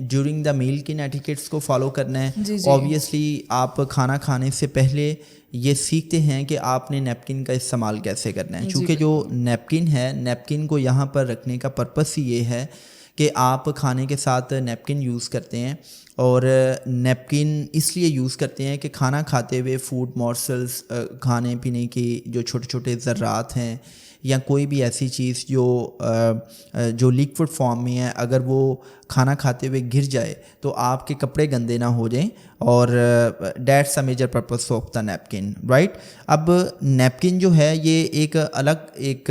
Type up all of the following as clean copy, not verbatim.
During the میل کن etiquettes کو follow کرنا ہے. آبویسلی آپ کھانا کھانے سے پہلے یہ سیکھتے ہیں کہ آپ نے نیپکن کا استعمال کیسے کرنا ہے, چونکہ جو نیپکن ہے, نیپکن کو یہاں پر رکھنے کا پرپس ہی یہ ہے کہ آپ کھانے کے ساتھ نیپکن یوز کرتے ہیں, اور نیپکن اس لیے یوز کرتے ہیں کہ کھانا کھاتے ہوئے فوڈ مارسلز, کھانے پینے کی جو چھوٹے چھوٹے ذرات ہیں یا کوئی بھی ایسی چیز جو لیکوڈ فارم میں ہے, اگر وہ کھانا کھاتے ہوئے گر جائے تو آپ کے کپڑے گندے نہ ہو جائیں, اور that's a major purpose of the napkin, right. اب نیپکن جو ہے یہ ایک الگ ایک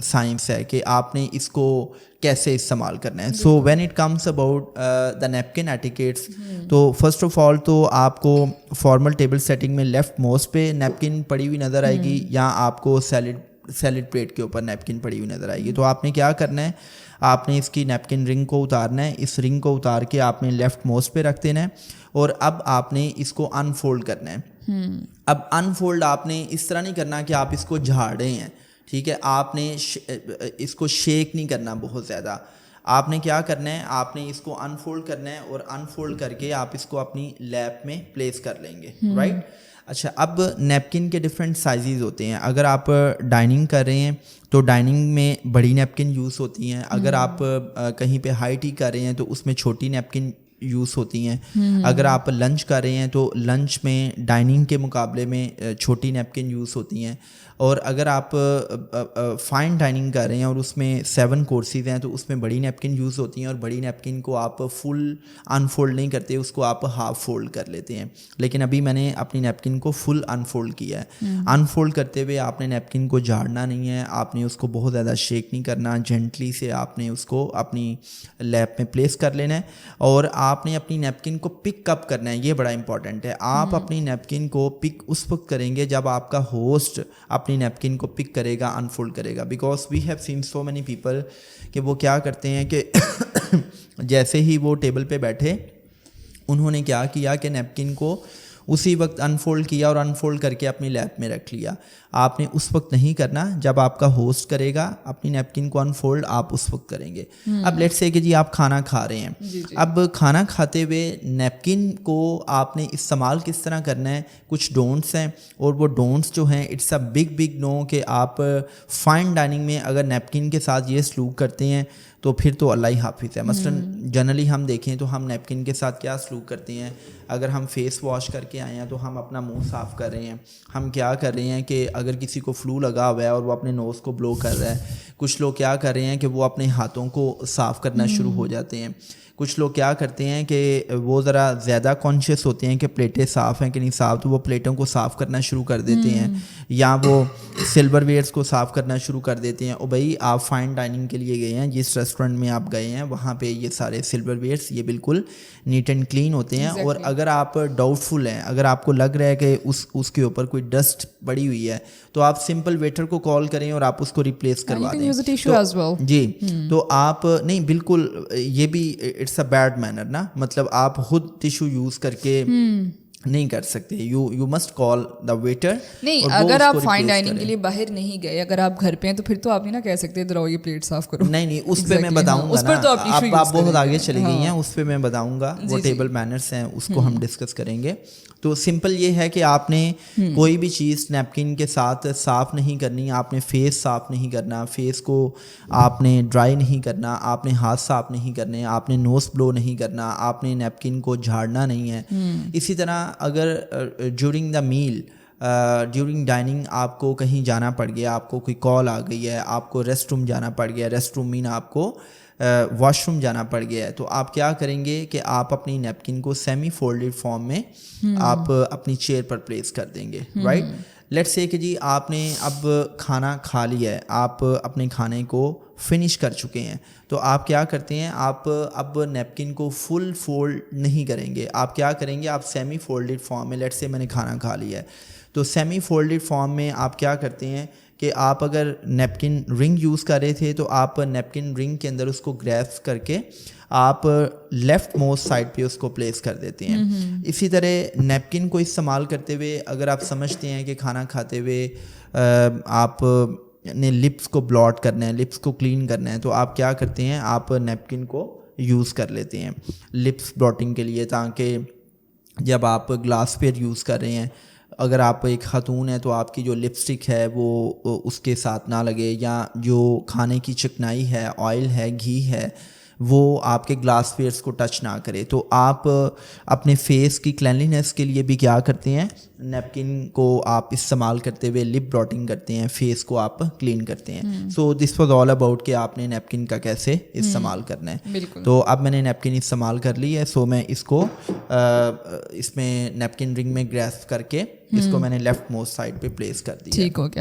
سائنس ہے کہ آپ نے اس کو کیسے استعمال کرنا ہے. So when it comes about the napkin etiquettes, تو فرسٹ آف آل تو آپ کو فارمل ٹیبل سیٹنگ میں لیفٹ موسٹ پہ نیپکن پڑی ہوئی نظر آئے گی, یا آپ کو سیلڈ پلیٹ کے اوپر نیپکن پڑی ہوئی نظر آئے گی. تو آپ نے کیا کرنا ہے, آپ نے اس کی نیپکن رنگ کو اتارنا ہے. اس رنگ کو اتار کے آپ نے لیفٹ موسٹ پہ رکھ دینا ہے, اور اب آپ نے اس کو انفولڈ کرنا ہے. اب انفولڈ آپ نے اس طرح نہیں کرنا کہ آپ اس کو جھاڑ رہے ہیں, ٹھیک ہے, آپ نے اس کو شیک نہیں کرنا بہت زیادہ. آپ نے کیا کرنا ہے, آپ نے اس کو انفولڈ کرنا ہے, اور انفولڈ کر کے آپ اس کو اپنی لیپ میں پلیس کر لیں گے, رائٹ. اچھا, اب نیپکن کے ڈفرینٹ سائزز ہوتے ہیں. اگر آپ ڈائننگ کر رہے ہیں تو ڈائننگ میں بڑی نیپکن یوز ہوتی ہیں. اگر آپ کہیں پہ ہائی ٹی کر رہے ہیں تو اس میں چھوٹی نیپکن یوز ہوتی ہیں. اگر آپ لنچ کر رہے ہیں تو لنچ میں ڈائننگ کے مقابلے میں چھوٹی نیپکن یوز ہوتی ہیں. اور اگر آپ فائن ڈائننگ کر رہے ہیں اور اس میں 7 کورسز ہیں تو اس میں بڑی نیپکن یوز ہوتی ہیں, اور بڑی نیپکن کو آپ فل انفولڈ نہیں کرتے, اس کو آپ ہاف فولڈ کر لیتے ہیں. لیکن ابھی میں نے اپنی نیپکن کو فل انفولڈ کیا ہے. انفولڈ کرتے ہوئے آپ نے نیپکن کو جھاڑنا نہیں ہے, آپ نے اس کو بہت زیادہ شیک نہیں کرنا, جینٹلی سے آپ نے اس کو اپنی لیپ میں پلیس کر لینا ہے, اور آپ نے اپنی نیپکن کو پک اپ کرنا ہے. یہ بڑا امپورٹنٹ ہے. آپ اپنی نیپکن کو پک اس وقت کریں گے جب آپ کا ہوسٹ اپنی نیپکن کو پک کرے گا, انفولڈ کرے گا. Because we have seen so many people کہ وہ کیا کرتے ہیں کہ جیسے ہی وہ ٹیبل پہ بیٹھے انہوں نے کیا کیا کہ نیپکن کو اسی وقت انفولڈ کیا اور انفولڈ کر کے اپنی لیپ میں رکھ لیا. آپ نے اس وقت نہیں کرنا, جب آپ کا ہوسٹ کرے گا اپنی نیپکن کو انفولڈ آپ اس وقت کریں گے. اب لیٹس سے کہ جی آپ کھانا کھا رہے ہیں, اب کھانا کھاتے ہوئے نیپکن کو آپ نے استعمال کس طرح کرنا ہے, کچھ ڈونٹس ہیں, اور وہ ڈونٹس جو ہیں اٹس اے بگ نو کہ آپ فائن ڈائننگ میں اگر نیپکن کے ساتھ یہ سلوک کرتے ہیں تو پھر تو اللہ ہی حافظ ہے. مثلاً جنرلی ہم دیکھیں تو ہم نیپکن کے ساتھ کیا سلوک کرتے ہیں, اگر ہم فیس واش کر کے آئے ہیں تو ہم اپنا منہ صاف کر رہے ہیں. ہم کیا کر رہے ہیں کہ اگر کسی کو فلو لگا ہوا ہے اور وہ اپنے نوز کو بلو کر رہا ہے, کچھ لوگ کیا کر رہے ہیں کہ وہ اپنے ہاتھوں کو صاف کرنا شروع ہو جاتے ہیں. کچھ لوگ کیا کرتے ہیں کہ وہ ذرا زیادہ کانشیس ہوتے ہیں کہ پلیٹیں صاف ہیں کہ نہیں صاف, تو وہ پلیٹوں کو صاف کرنا شروع کر دیتے ہیں, یا وہ سلور ویئرس کو صاف کرنا شروع کر دیتے ہیں. او بھائی آپ فائن ڈائننگ کے لیے گئے ہیں, جس ریسٹورینٹ میں آپ گئے ہیں وہاں پہ یہ سارے سلور ویئرس یہ بالکل نیٹ اینڈ کلین ہوتے ہیں. اور اگر آپ ڈاؤٹ فل ہیں, اگر آپ کو لگ رہا ہے کہ اس کے اوپر کوئی ڈسٹ پڑی ہوئی ہے, تو آپ سمپل ویٹر کو کال کریں اور آپ اس کو ریپلیس کروا دیں. جی, تو آپ نہیں, بالکل یہ بھی اٹس اے بیڈ مینر نا, مطلب آپ خود ٹیشو یوز کر کے نہیں کر سکتے. You must call the waiter. نہیں, اگر آپ فائن ڈائننگ کے لیے باہر نہیں گئے, اگر آپ گھر پہ ہیں تو پھر تو آپ نہیں نا کہہ سکتے ادھر آؤ یہ پلیٹ صاف کرو. نہیں, اس پہ میں بتاؤں گا نا, آپ بہت آگے چلی گئی ہیں, اس پہ میں بتاؤں گا. وہ ٹیبل مینرس ہیں, اس کو ہم ڈسکس کریں گے. تو سمپل یہ ہے کہ آپ نے کوئی بھی چیز نیپکن کے ساتھ صاف نہیں کرنی. آپ نے فیس صاف نہیں کرنا, فیس کو آپ نے ڈرائی نہیں کرنا, آپ نے ہاتھ صاف نہیں کرنے, آپ نے نوز بلو نہیں کرنا, آپ نے نیپکن کو جھاڑنا نہیں ہے. اسی طرح اگر during the meal, during dining آپ کو کہیں جانا پڑ گیا, آپ کو کوئی کال آ گئی ہے, آپ کو ریسٹ روم جانا پڑ گیا, ریسٹ روم مین آپ کو واش روم جانا پڑ گیا ہے, تو آپ کیا کریں گے کہ آپ اپنی نیپکن کو سیمی فولڈڈ فارم میں آپ اپنی چیئر پر پلیس کر دیں گے, رائٹ. لیٹس سے کہ جی آپ نے اب کھانا کھا لیا ہے, آپ اپنے کھانے کو فنش کر چکے ہیں, تو آپ کیا کرتے ہیں, آپ اب نیپکن کو فل فولڈ نہیں کریں گے. آپ کیا کریں گے, آپ سیمی فولڈڈ فارم میں, لیٹس سے میں نے کھانا کھا لیا ہے, تو سیمی فولڈڈ فارم میں آپ کیا کرتے ہیں کہ آپ اگر نیپکن رنگ یوز کر رہے تھے تو آپ نیپکن رنگ کے اندر اس کو گریف کر کے آپ لیفٹ موسٹ سائڈ پہ اس کو پلیس کر دیتے ہیں. اسی طرح نیپکن کو استعمال کرتے ہوئے اگر آپ سمجھتے ہیں کہ کھانا کھاتے ہوئے آپ نے لپس کو بلاٹ کرنا ہے, لپس کو کلین کرنا ہے, تو آپ کیا کرتے ہیں, آپ نیپکن کو یوز کر لیتے ہیں لپس بروٹنگ کے لیے, تاکہ جب آپ گلاس ویئر یوز کر رہے ہیں, اگر آپ ایک خاتون ہیں تو آپ کی جو لپسٹک ہے وہ اس کے ساتھ نہ لگے, یا جو کھانے کی چکنائی ہے, آئل ہے, گھی ہے, وہ آپ کے گلاس ویئرس کو ٹچ نہ کرے. تو آپ اپنے فیس کی کلینلینس کے لیے بھی کیا کرتے ہیں, نیپکن کو آپ استعمال کرتے ہوئے لپ بروٹنگ کرتے ہیں, فیس کو آپ کلین کرتے ہیں. سو دس واز آل اباؤٹ کہ آپ نے نیپکن کا کیسے استعمال کرنا ہے. تو اب میں نے نیپکن استعمال کر لی ہے, سو میں اس کو اس میں نیپکن رنگ میں گریسپ کر کے اس کو میں نے لیفٹ موسٹ سائڈ پہ پلیس کر دیا. ٹھیک ہو گیا.